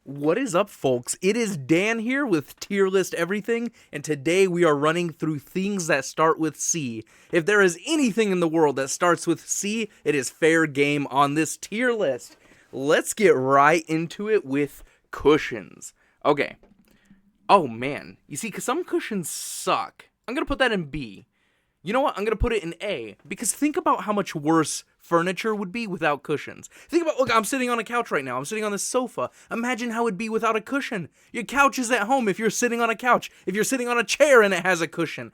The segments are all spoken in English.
What is up, folks? It is Dan here with Tier List Everything, and today we are running through things that start with C. If there is anything in the world that starts with C, it is fair game on this tier list. Let's get right into it with cushions. Okay. Oh, man. You see, because some cushions suck. I'm going to put that in B. You know what? I'm going to put it in A, because think about how much worse furniture would be without cushions. Think about, look, I'm sitting on a couch right now. I'm sitting on this sofa. Imagine how it'd be without a cushion. Your couch is at home if you're sitting on a couch. If you're sitting on a chair and it has a cushion,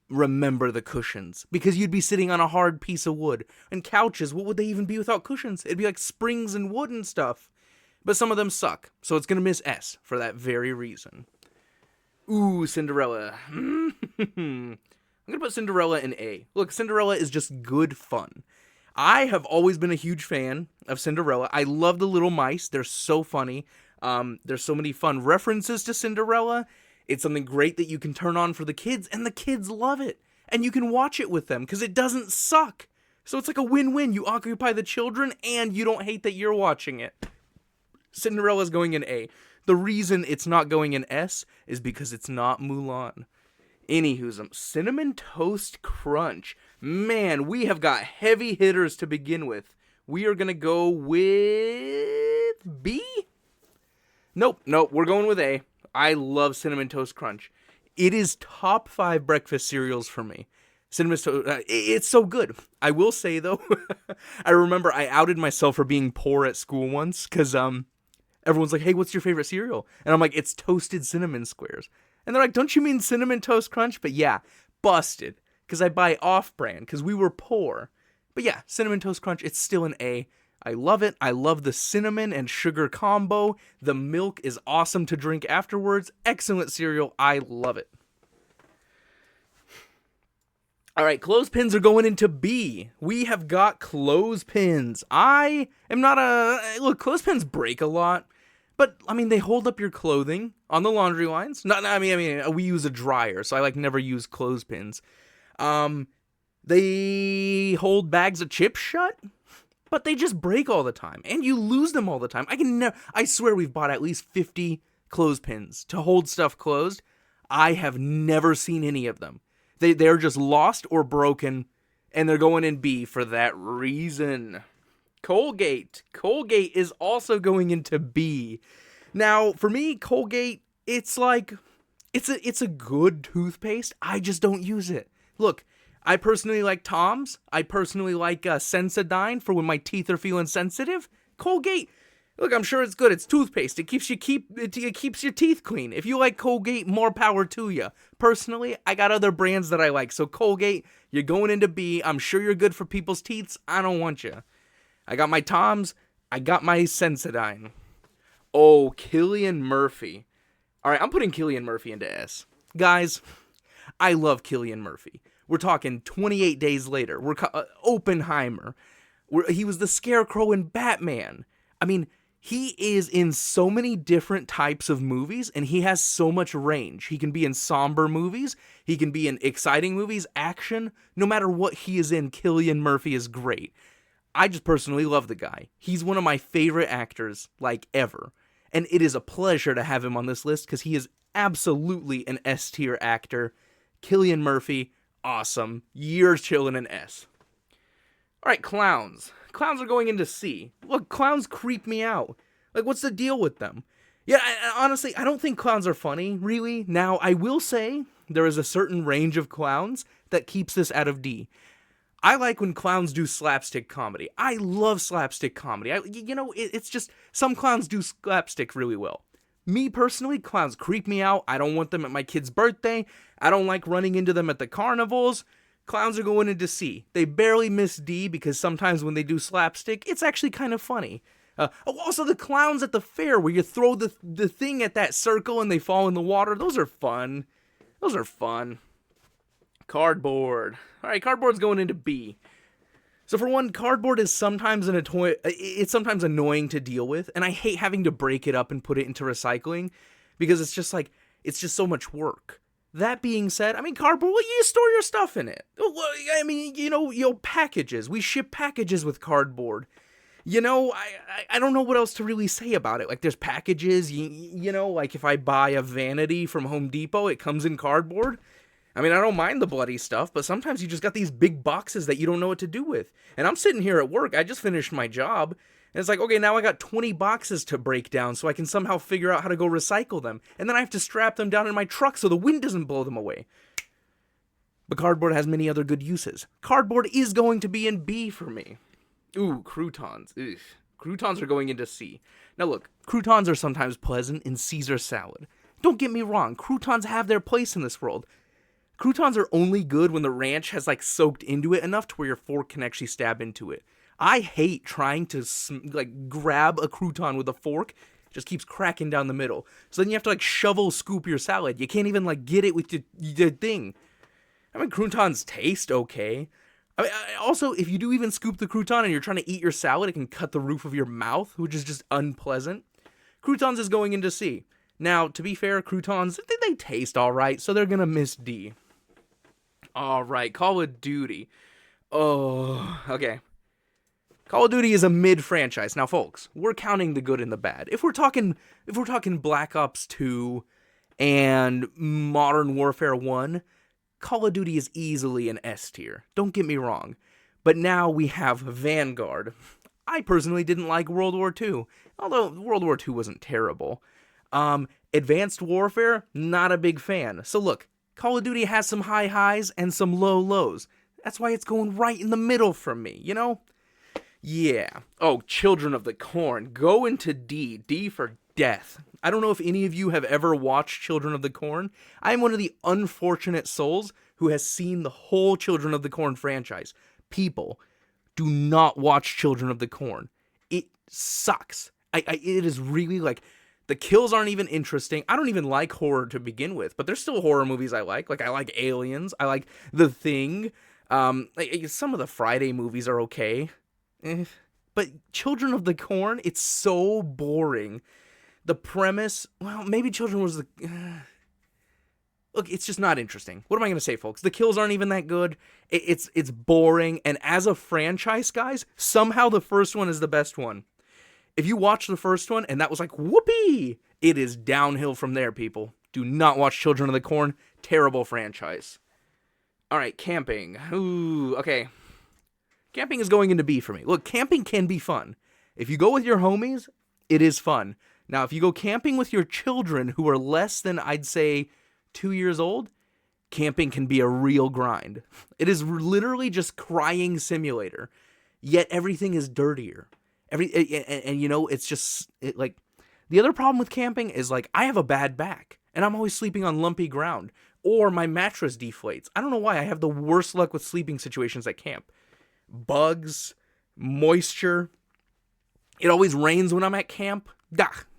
remember the cushions, because you'd be sitting on a hard piece of wood. And couches, what would they even be without cushions? It'd be like springs and wood and stuff. But some of them suck, so it's going to miss S for that very reason. Ooh, Cinderella. I'm going to put Cinderella in A. Look, Cinderella is just good fun. I have always been a huge fan of Cinderella. I love the little mice. They're so funny. There's so many fun references to Cinderella. It's something great that you can turn on for the kids, and the kids love it. And you can watch it with them, because it doesn't suck. So it's like a win-win. You occupy the children, and you don't hate that you're watching it. Cinderella's going in A. The reason it's not going in S is because it's not Mulan. Anywho, Cinnamon Toast Crunch. Man, we have got heavy hitters to begin with. We are going to go with B? Nope, we're going with A. I love Cinnamon Toast Crunch. It is top 5 breakfast cereals for me. Cinnamon Toast, it's so good. I will say, though, I remember I outed myself for being poor at school once, because everyone's like, hey, what's your favorite cereal? And I'm like, it's Toasted Cinnamon Squares. And they're like, don't you mean Cinnamon Toast Crunch? But yeah, busted. Because I buy off-brand, because we were poor. But yeah, Cinnamon Toast Crunch, it's still an A. I love it. I love the cinnamon and sugar combo. The milk is awesome to drink afterwards. Excellent cereal. I love it. All right, clothespins are going into B. We have got clothespins. I am not look, clothespins break a lot. But, I mean, they hold up your clothing on the laundry lines. I mean, we use a dryer, so I, never use clothespins. They hold bags of chips shut, but they just break all the time, and you lose them all the time. I swear we've bought at least 50 clothespins to hold stuff closed. I have never seen any of them. They're just lost or broken, and they're going in B for that reason. Colgate. Colgate is also going into B. Now, for me, Colgate, it's a good toothpaste. I just don't use it. Look, I personally like Tom's. I personally like Sensodyne for when my teeth are feeling sensitive. Colgate, look, I'm sure it's good. It's toothpaste. It keeps your teeth clean. If you like Colgate, more power to you. Personally, I got other brands that I like. So Colgate, you're going into B. I'm sure you're good for people's teeth. I don't want you. I got my Tom's. I got my Sensodyne. Oh, Cillian Murphy. All right, I'm putting Cillian Murphy into S. Guys, I love Cillian Murphy. We're talking 28 Days Later. We're Oppenheimer. He was the Scarecrow in Batman. I mean, he is in so many different types of movies, and he has so much range. He can be in somber movies. He can be in exciting movies, action. No matter what he is in, Cillian Murphy is great. I just personally love the guy. He's one of my favorite actors, ever. And it is a pleasure to have him on this list, because he is absolutely an S-tier actor. Cillian Murphy, awesome. You're chilling in S. Alright, clowns. Clowns are going into C. Look, clowns creep me out. What's the deal with them? Yeah, honestly, I don't think clowns are funny, really. Now, I will say, there is a certain range of clowns that keeps this out of D. I like when clowns do slapstick comedy. I love slapstick comedy. It's just, some clowns do slapstick really well. Me personally, clowns creep me out. I don't want them at my kid's birthday. I don't like running into them at the carnivals. Clowns are going into C. They barely miss D, because sometimes when they do slapstick, it's actually kind of funny. Also, the clowns at the fair where you throw the thing at that circle and they fall in the water. Those are fun. Cardboard. All right, cardboard's going into B. So for one, cardboard is sometimes it's sometimes annoying to deal with, and I hate having to break it up and put it into recycling, because it's just so much work. That being said, I mean, cardboard, you store your stuff in it. I mean, packages. We ship packages with cardboard. I don't know what else to really say about it. Like, there's packages, like if I buy a vanity from Home Depot, it comes in cardboard. I mean, I don't mind the bloody stuff, but sometimes you just got these big boxes that you don't know what to do with. And I'm sitting here at work, I just finished my job, and it's like, okay, now I got 20 boxes to break down so I can somehow figure out how to go recycle them. And then I have to strap them down in my truck so the wind doesn't blow them away. But cardboard has many other good uses. Cardboard is going to be in B for me. Ooh, croutons. Ugh. Croutons are going into C. Now look, croutons are sometimes pleasant in Caesar salad. Don't get me wrong, croutons have their place in this world. Croutons are only good when the ranch has like soaked into it enough to where your fork can actually stab into it. I hate trying to grab a crouton with a fork. It just keeps cracking down the middle. So then you have to like shovel scoop your salad. You can't even like get it with your thing. I mean, croutons taste okay. I mean, also, if you do even scoop the crouton and you're trying to eat your salad, it can cut the roof of your mouth, which is just unpleasant. Croutons is going into C. Now, to be fair, croutons, they taste alright, so they're gonna miss D. Alright, Call of Duty. Oh, okay. Call of Duty is a mid-franchise. Now, folks, we're counting the good and the bad. If we're talking Black Ops 2 and Modern Warfare 1, Call of Duty is easily an S tier. Don't get me wrong. But now we have Vanguard. I personally didn't like World War II, although World War II wasn't terrible. Advanced Warfare, not a big fan. So look, Call of Duty has some high highs and some low lows. That's why it's going right in the middle for me, you know? Yeah. Oh, Children of the Corn. Go into D. D for death. I don't know if any of you have ever watched Children of the Corn. I am one of the unfortunate souls who has seen the whole Children of the Corn franchise. People, do not watch Children of the Corn. It sucks. It is really like, the kills aren't even interesting. I don't even like horror to begin with, but there's still horror movies I like. Like, I like Aliens. I like The Thing. Some of the Friday movies are okay. But Children of the Corn, it's so boring. The premise, well, maybe Children was the... Look, it's just not interesting. What am I going to say, folks? The kills aren't even that good. It's boring, and as a franchise, guys, somehow the first one is the best one. If you watch the first one, and that was like, whoopee, it is downhill from there, people. Do not watch Children of the Corn. Terrible franchise. Alright, camping. Ooh, okay. Camping is going into B for me. Look, camping can be fun. If you go with your homies, it is fun. Now, if you go camping with your children who are less than, I'd say, 2 years old, camping can be a real grind. It is literally just crying simulator, yet everything is dirtier. It's just, like, the other problem with camping is, like, I have a bad back, and I'm always sleeping on lumpy ground, or my mattress deflates. I don't know why, I have the worst luck with sleeping situations at camp. Bugs, moisture, it always rains when I'm at camp.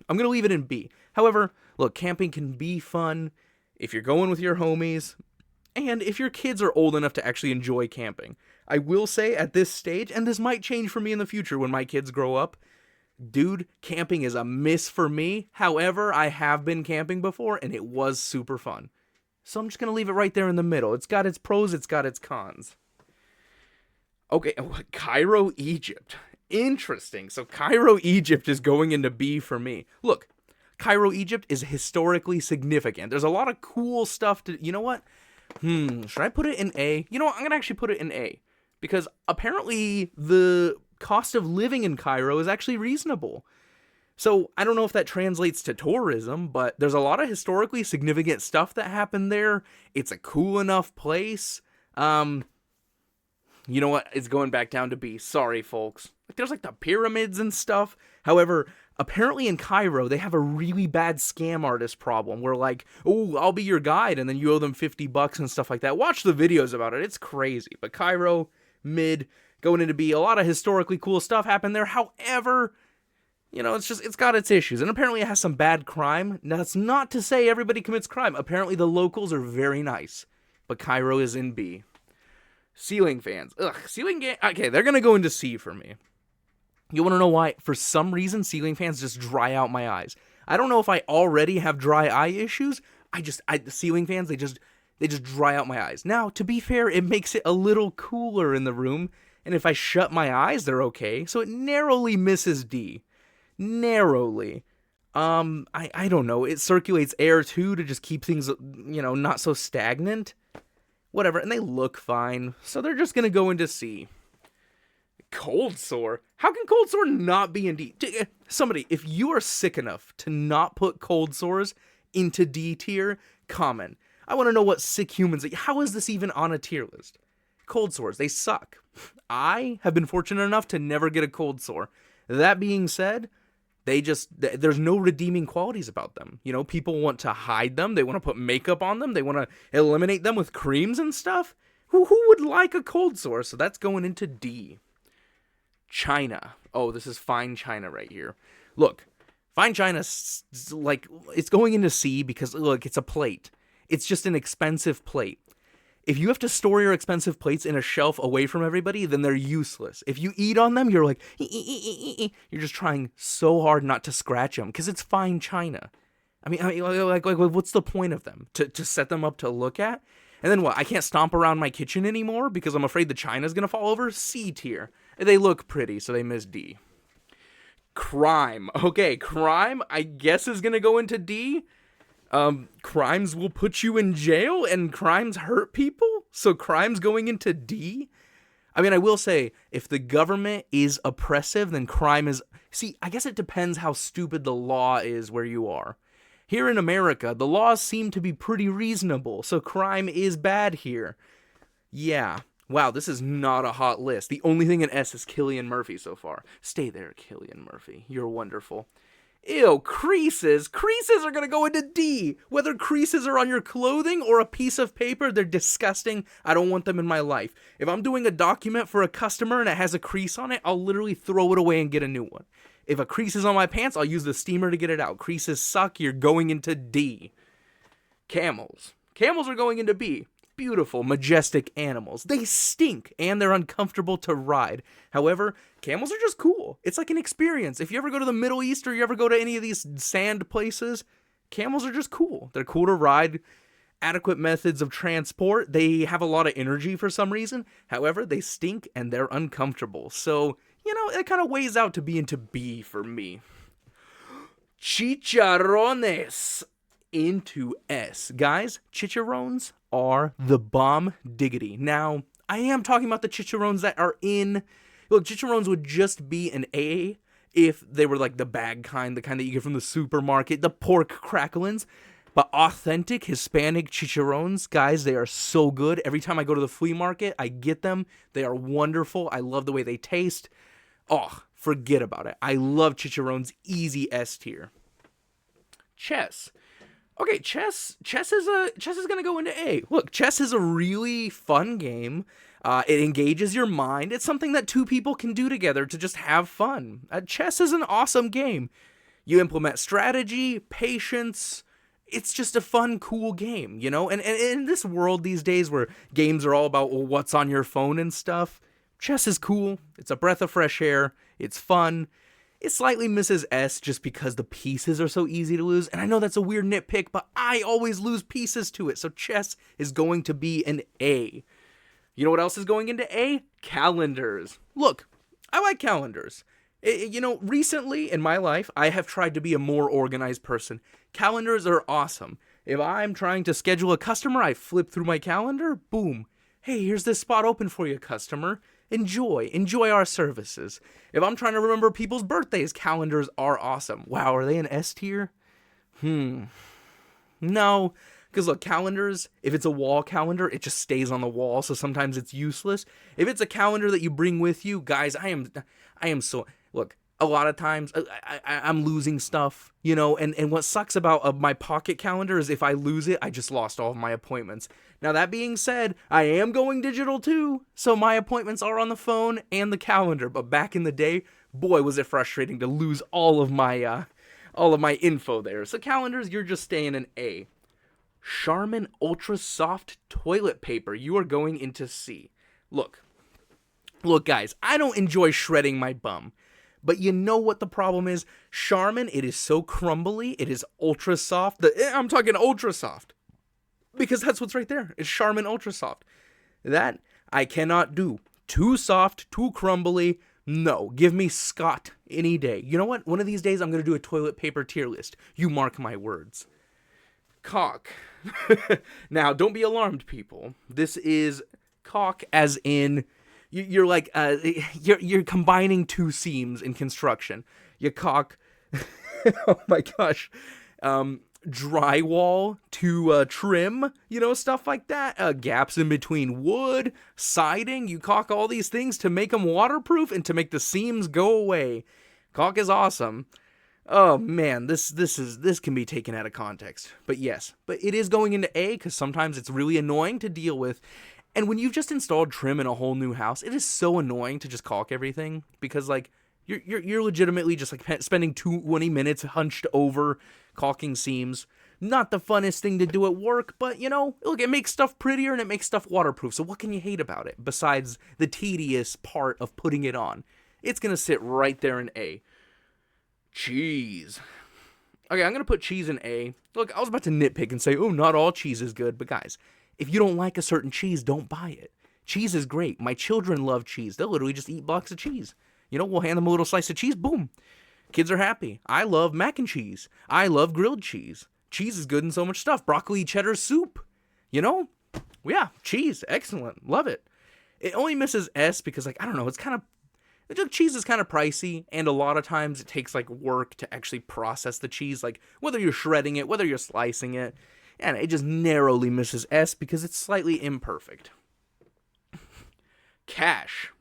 I'm going to leave it in B. However, look, camping can be fun if you're going with your homies, and if your kids are old enough to actually enjoy camping. I will say at this stage, and this might change for me in the future when my kids grow up, dude, camping is a miss for me. However, I have been camping before, and it was super fun. So I'm just going to leave it right there in the middle. It's got its pros, it's got its cons. Okay, Cairo, Egypt. Interesting. So Cairo, Egypt is going into B for me. Look, Cairo, Egypt is historically significant. There's a lot of cool stuff to... You know what? Should I put it in A? You know what? I'm going to actually put it in A. Because apparently the cost of living in Cairo is actually reasonable. So I don't know if that translates to tourism, but there's a lot of historically significant stuff that happened there. It's a cool enough place. You know what? It's going back down to B. Sorry, folks. There's like the pyramids and stuff. However, apparently in Cairo, they have a really bad scam artist problem where like, oh, I'll be your guide, and then you owe them $50 and stuff like that. Watch the videos about it. It's crazy. But Cairo, mid, going into B. A lot of historically cool stuff happened there. However, you know, it's got its issues. And apparently it has some bad crime. Now, that's not to say everybody commits crime. Apparently the locals are very nice. But Cairo is in B. Ceiling fans. Ugh, okay, they're going to go into C for me. You want to know why? For some reason, ceiling fans just dry out my eyes. I don't know if I already have dry eye issues. The ceiling fans, they just dry out my eyes. Now, to be fair, it makes it a little cooler in the room. And if I shut my eyes, they're okay. So it narrowly misses D. Narrowly. I don't know. It circulates air too to just keep things, not so stagnant. Whatever. And they look fine. So they're just going to go into C. Cold sore? How can cold sore not be in D? Somebody, if you are sick enough to not put cold sores into D tier, comment. I want to know what sick humans. How is this even on a tier list? Cold sores, they suck. I have been fortunate enough to never get a cold sore. That being said, there's no redeeming qualities about them. People want to hide them. They want to put makeup on them. They want to eliminate them with creams and stuff. Who would like a cold sore? So that's going into D. China. Oh, this is fine China right here. Look, fine China, it's going into C because, look, it's a plate. It's just an expensive plate. If you have to store your expensive plates in a shelf away from everybody, then they're useless. If you eat on them, you're like, you're just trying so hard not to scratch them because it's fine china. I mean, like, what's the point of them? To set them up to look at? And then what? I can't stomp around my kitchen anymore because I'm afraid the china's going to fall over? C tier. They look pretty, so they miss D. Crime. Okay, crime, I guess, is going to go into D. Crimes will put you in jail, and crimes hurt people, so crime's going into D? I mean, I will say, if the government is oppressive, then crime is... See, I guess it depends how stupid the law is where you are. Here in America, the laws seem to be pretty reasonable, so crime is bad here. Yeah. Wow, this is not a hot list. The only thing in S is Cillian Murphy so far. Stay there, Cillian Murphy. You're wonderful. Ew, creases. Creases are going to go into D. Whether creases are on your clothing or a piece of paper, they're disgusting. I don't want them in my life. If I'm doing a document for a customer and it has a crease on it, I'll literally throw it away and get a new one. If a crease is on my pants, I'll use the steamer to get it out. Creases suck. You're going into D. Camels. Camels are going into B. Beautiful, majestic animals. They stink, and they're uncomfortable to ride. However, camels are just cool. It's like an experience. If you ever go to the Middle East or you ever go to any of these sand places, camels are just cool. They're cool to ride. Adequate methods of transport. They have a lot of energy for some reason. However, they stink, and they're uncomfortable. So, it kind of weighs out to be into B for me. Chicharrones into S. Guys, chicharrones are the bomb diggity. Now, I am talking about the chicharrones that are in... Look, chicharrones would just be an A if they were like the bag kind, the kind that you get from the supermarket, the pork cracklins. But authentic Hispanic chicharrones, guys, they are so good. Every time I go to the flea market, I get them. They are wonderful. I love the way they taste. Oh, forget about it. I love chicharrones. Easy S tier. Chess. Okay, chess is gonna go into A. Look, chess is a really fun game. It engages your mind. It's something that two people can do together to just have fun. Chess is an awesome game. You implement strategy, patience. It's just a fun, cool game, And in this world these days where games are all about what's on your phone and stuff, chess is cool. It's a breath of fresh air. It's fun. It slightly misses S just because the pieces are so easy to lose. And I know that's a weird nitpick, but I always lose pieces to it. So chess is going to be an A. You know what else is going into A? Calendars. Look, I like calendars. Recently in my life, I have tried to be a more organized person. Calendars are awesome. If I'm trying to schedule a customer, I flip through my calendar. Boom. Hey, here's this spot open for you, customer. Enjoy our services. If I'm trying to remember people's birthdays, calendars are awesome. Wow, are they an S tier? No, because look, calendars, if it's a wall calendar, it just stays on the wall, so sometimes it's useless. If it's a calendar that you bring with you, guys, I am so... Look, a lot of times I'm losing stuff, and what sucks about my pocket calendar is if I lose it, I just lost all of my appointments. Now, that being said, I am going digital too, so my appointments are on the phone and the calendar, but back in the day, boy, was it frustrating to lose all of my info there. So calendars, you're just staying in A. Charmin Ultra Soft Toilet Paper, you are going into C. Look, guys, I don't enjoy shredding my bum. But you know what the problem is? Charmin, it is so crumbly. It is ultra soft. I'm talking ultra soft. Because that's what's right there. It's Charmin Ultra Soft. That I cannot do. Too soft, too crumbly. No, give me Scott any day. You know what? One of these days I'm going to do a toilet paper tier list. You mark my words. Caulk. Now, don't be alarmed, people. This is caulk as in you're like you're combining two seams in construction. You caulk. Oh my gosh. Drywall to trim, stuff like that. Gaps in between wood, siding. You caulk all these things to make them waterproof and to make the seams go away. Caulk is awesome. Oh man, this can be taken out of context. But yes, but it is going into A because sometimes it's really annoying to deal with. And when you've just installed trim in a whole new house, it is so annoying to just caulk everything because like you're legitimately just like spending 20 minutes hunched over caulking seams. Not the funnest thing to do at work, but look, it makes stuff prettier and it makes stuff waterproof. So what can you hate about it besides the tedious part of putting it on? It's gonna sit right there in A. Cheese. Okay, I'm gonna put cheese in A. Look, I was about to nitpick and say, oh, not all cheese is good, but guys, if you don't like a certain cheese, don't buy it. Cheese is great. My children love cheese. They'll literally just eat blocks of cheese. We'll hand them a little slice of cheese, boom. Kids are happy. I love mac and cheese. I love grilled cheese. Cheese is good in so much stuff. Broccoli cheddar soup. Yeah, cheese, excellent. Love it. It only misses S because, I don't know, cheese is kind of pricey, and a lot of times it takes, work to actually process the cheese, whether you're shredding it, whether you're slicing it, and it just narrowly misses S because it's slightly imperfect. Cash.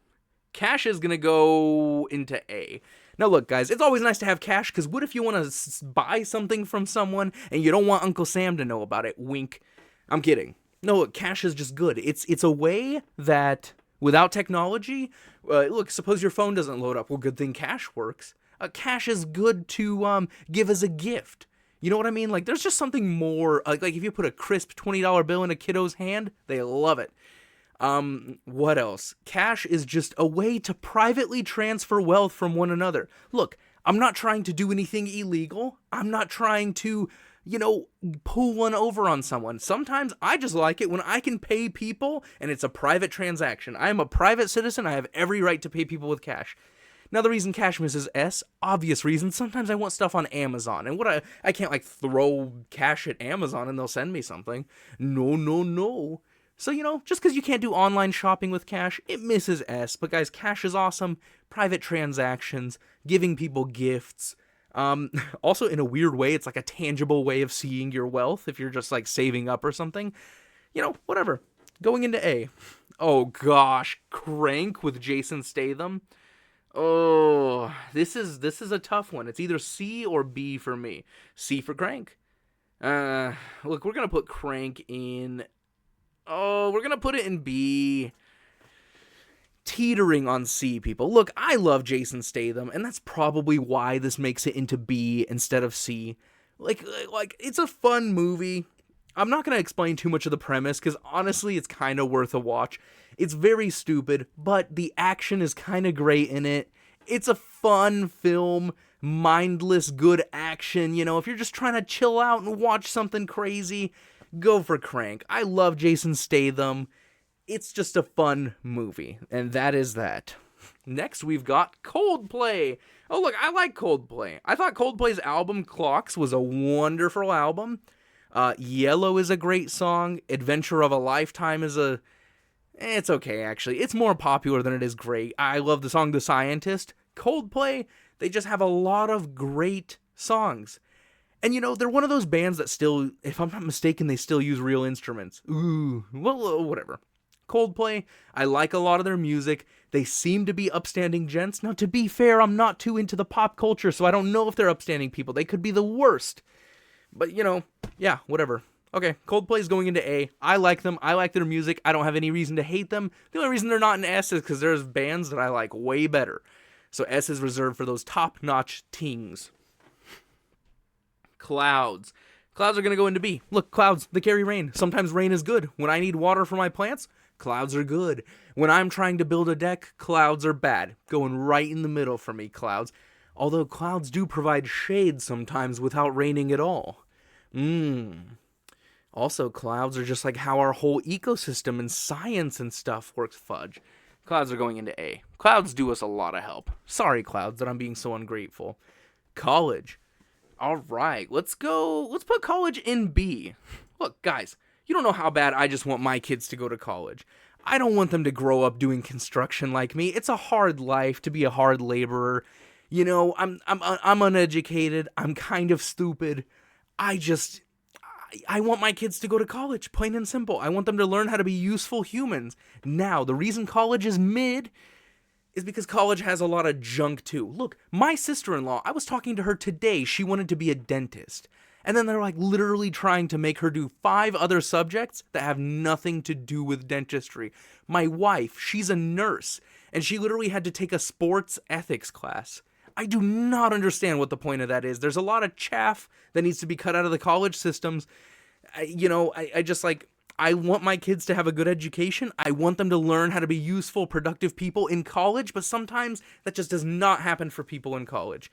Cash is going to go into A. Now look, guys, it's always nice to have cash, because what if you want to buy something from someone, and you don't want Uncle Sam to know about it? Wink. I'm kidding. No, look, cash is just good. It's a way that, without technology, look, suppose your phone doesn't load up. Well, good thing cash works. Cash is good to give as a gift. You know what I mean? There's just something more, like if you put a crisp $20 bill in a kiddo's hand, they love it. What else? Cash is just a way to privately transfer wealth from one another. Look, I'm not trying to do anything illegal. I'm not trying to, pull one over on someone. Sometimes I just like it when I can pay people and it's a private transaction. I am a private citizen. I have every right to pay people with cash. Now, the reason cash misses S, obvious reason, sometimes I want stuff on Amazon. And I can't throw cash at Amazon and they'll send me something. No. So, just because you can't do online shopping with cash, it misses S. But guys, cash is awesome. Private transactions, giving people gifts. Also, in a weird way, it's like a tangible way of seeing your wealth if you're just saving up or something. Whatever. Going into A. Oh gosh, Crank with Jason Statham. Oh, this is a tough one. It's either C or B for me. C for Crank. Look, we're gonna put Crank in. Oh, we're gonna put it in B. Teetering on C, people. Look, I love Jason Statham, and that's probably why this makes it into B instead of C. It's a fun movie. I'm not gonna explain too much of the premise, because honestly, it's kind of worth a watch. It's very stupid, but the action is kind of great in it. It's a fun film, mindless, good action. If you're just trying to chill out and watch something crazy, go for Crank. I love Jason Statham. It's just a fun movie, and that is that. Next, we've got Coldplay. Oh, look, I like Coldplay. I thought Coldplay's album, Clocks, was a wonderful album. Yellow is a great song. Adventure of a Lifetime is it's okay, actually. It's more popular than it is great. I love the song The Scientist. Coldplay, they just have a lot of great songs. And they're one of those bands that still, if I'm not mistaken, they still use real instruments. Ooh, well, whatever. Coldplay, I like a lot of their music. They seem to be upstanding gents. Now, to be fair, I'm not too into the pop culture, so I don't know if they're upstanding people. They could be the worst. But, yeah, whatever. Okay, Coldplay's going into A. I like them. I like their music. I don't have any reason to hate them. The only reason they're not in S is because there's bands that I like way better. So S is reserved for those top-notch tings. Clouds. Clouds are going to go into B. Look, clouds, they carry rain. Sometimes rain is good. When I need water for my plants, clouds are good. When I'm trying to build a deck, clouds are bad. Going right in the middle for me, clouds. Although clouds do provide shade sometimes without raining at all. Also, clouds are just like how our whole ecosystem and science and stuff works. Fudge. Clouds are going into A. Clouds do us a lot of help. Sorry, Clouds, that I'm being so ungrateful. College. All right, let's go. Let's put college in B. Look, guys, you don't know how bad I just want my kids to go to college. I don't want them to grow up doing construction like me. It's a hard life to be a hard laborer. You know, I'm uneducated. I'm kind of stupid. I want my kids to go to college, plain and simple. I want them to learn how to be useful humans. Now, the reason college is mid is because college has a lot of junk too. Look, my sister-in-law, I was talking to her today. She wanted to be a dentist. And then they're like literally trying to make her do 5 other subjects that have nothing to do with dentistry. My wife, she's a nurse, and she literally had to take a sports ethics class. I do not understand what the point of that is. There's a lot of chaff that needs to be cut out of the college systems. I just like, I want my kids to have a good education. I want them to learn how to be useful, productive people in college, but sometimes that just does not happen for people in college.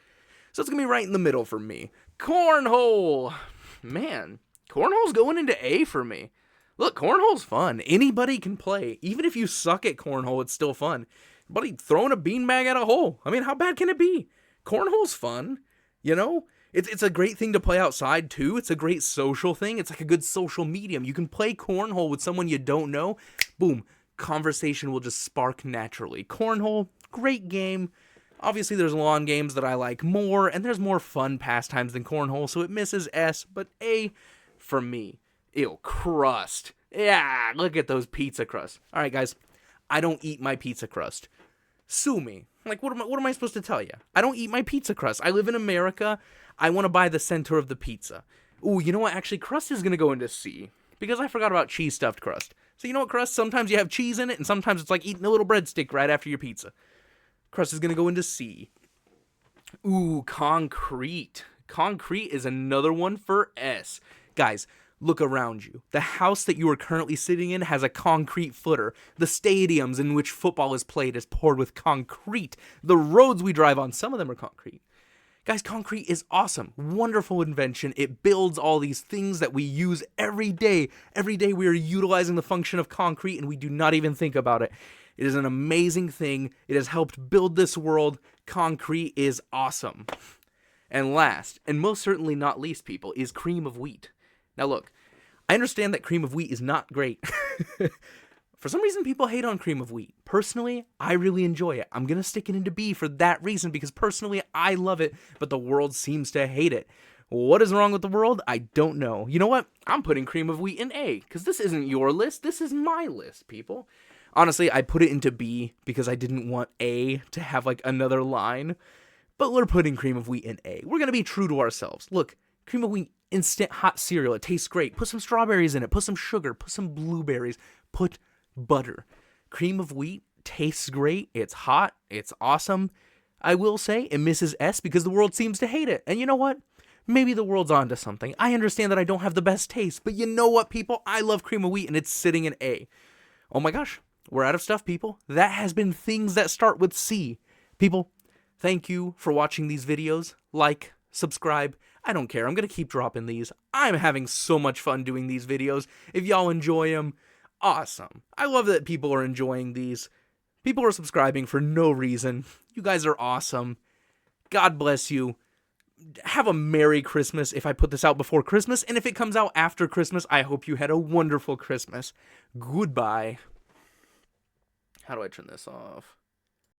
So it's going to be right in the middle for me. Cornhole. Man, cornhole's going into A for me. Look, cornhole's fun. Anybody can play. Even if you suck at cornhole, it's still fun. Buddy, throwing a beanbag at a hole. I mean, how bad can it be? Cornhole's fun, you know? It's a great thing to play outside, too. It's a great social thing. It's like a good social medium. You can play cornhole with someone you don't know. Boom. Conversation will just spark naturally. Cornhole, great game. Obviously, there's lawn games that I like more, and there's more fun pastimes than cornhole, so it misses S, but A for me. Ew, crust. Yeah, look at those pizza crusts. All right, guys, I don't eat my pizza crust. Sue me. Like, what am I supposed to tell you? I don't eat my pizza crust. I live in America. I want to buy the center of the pizza. Ooh, you know what? Actually, crust is going to go into C, because I forgot about cheese stuffed crust. So you know what, crust? Sometimes you have cheese in it, and sometimes it's like eating a little breadstick right after your pizza. Crust is going to go into C. Ooh, concrete. Concrete is another one for S. Guys, look around you. The house that you are currently sitting in has a concrete footer. The stadiums in which football is played is poured with concrete. The roads we drive on, some of them are concrete. Guys, concrete is awesome. Wonderful invention. It builds all these things that we use every day. Every day we are utilizing the function of concrete and we do not even think about it. It is an amazing thing. It has helped build this world. Concrete is awesome. And last, and most certainly not least, people, is cream of wheat. Now look, I understand that cream of wheat is not great. For some reason, people hate on cream of wheat. Personally, I really enjoy it. I'm going to stick it into B for that reason, because personally, I love it, but the world seems to hate it. What is wrong with the world? I don't know. You know what? I'm putting cream of wheat in A, because this isn't your list. This is my list, people. Honestly, I put it into B because I didn't want A to have like another line, but we're putting cream of wheat in A. We're going to be true to ourselves. Look, cream of wheat, instant hot cereal. It tastes great. Put some strawberries in it. Put some sugar. Put some blueberries. Put butter. Cream of wheat tastes great. It's hot. It's awesome. I will say it misses S because the world seems to hate it. And you know what? Maybe the world's onto something. I understand that I don't have the best taste, but you know what, people? I love cream of wheat and it's sitting in A. Oh my gosh. We're out of stuff, people. That has been things that start with C. People, thank you for watching these videos. Like, subscribe. I don't care. I'm going to keep dropping these. I'm having so much fun doing these videos. If y'all enjoy them, awesome. I love that people are enjoying these. People are subscribing for no reason. You guys are awesome. God bless you. Have a Merry Christmas if I put this out before Christmas. And if it comes out after Christmas, I hope you had a wonderful Christmas. Goodbye. How do I turn this off?